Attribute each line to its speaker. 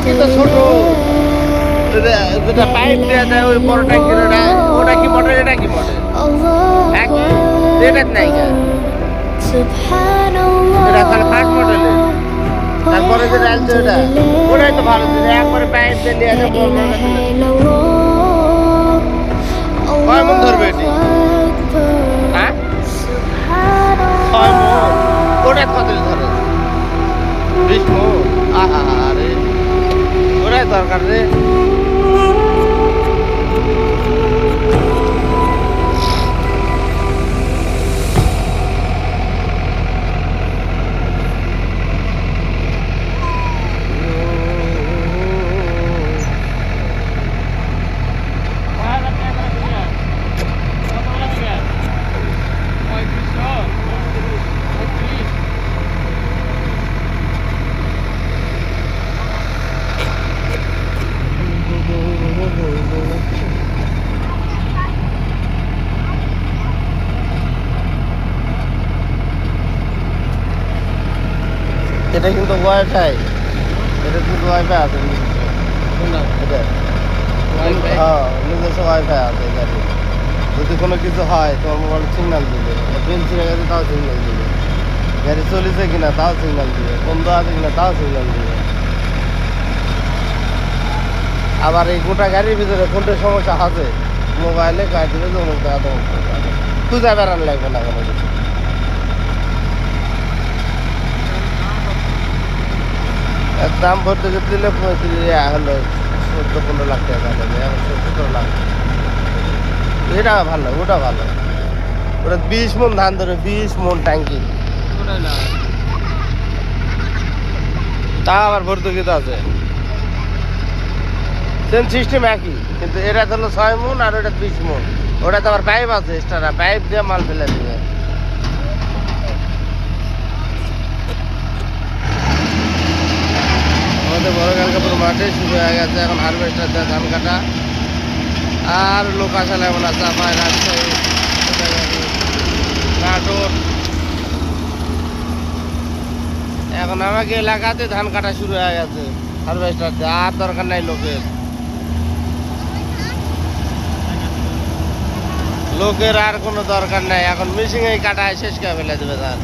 Speaker 1: ট্যাঙ্কি তো ছোট, যেটা পাইপ দেওয়া যায় ওই বড় ট্যাঙ্কির ওটা কি মডেল, এটা কি মডেল একই, এটা নাই গা, এটা তাহলে ফার্স্ট মডেলের। তারপরে যে ডালছে ওটাই তো ভালো ছিল, একবারে পাইপ দিয়ে নিয়ে আসে কয় মন ধরবে এটি? হ্যাঁ 6 মন, ওটা কত ধরে? 20 মন। আহা রে, ওটাই দরকার রে। এটা কিন্তু ওয়াইফাই, এটা কিন্তু ওয়াইফাই আছে, হ্যাঁ নিজস্ব ওয়াইফাই আছে গাড়ি। যদি কোনো কিছু হয় তোমার মোবাইল সিগন্যাল দিবে, ট্রেন ছিঁড়ে গেছে তাও সিগন্যাল দিবে, গাড়ি চলেছে কিনা তাও সিগন্যাল দিবে, বন্ধ আছে কিনা তাও সিগন্যাল দিবে। আবার এই গোটা গাড়ির ভিতরে কোনটা সমস্যা আছে মোবাইলে গাড়ি দিবে, খুঁজে বেড়ানো লাগবে না কোনো কিছু। দাম ভরতে দিলে 35 হলো 14-15 লাখ টাকা লাগবে, এখন 17 লাখ। এটা ভালো, ওটা ভালো, ওটা 20 মন ধান ধরে, 20 মন ট্যাঙ্কি, তা আবার ভর্তুকি তো আছে, সেম সিস্টেম একই, কিন্তু এটা হলো 6 মন আর ওটা 20 মন। ওটা তো আবার পাইপ আছে এক্সট্রা, পাইপ দিয়ে মাল ফেলে দিবে। আমাদের বড় কালকাপুর মাঠে শুরু হয়ে গেছে এখন হারভেস্টার দিয়ে ধান কাটা, আর লোক আসালে এমন আছে চাপায়, রাজশাহী, নাটোর। এখন আমাকে এলাকাতে ধান কাটা শুরু হয়ে গেছে হারভেস্টার দিয়ে, আর দরকার নাই লোকের আর কোনো দরকার নাই, এখন মেশিনেই কাটায় শেষ করে ফেলে দেবে ধান।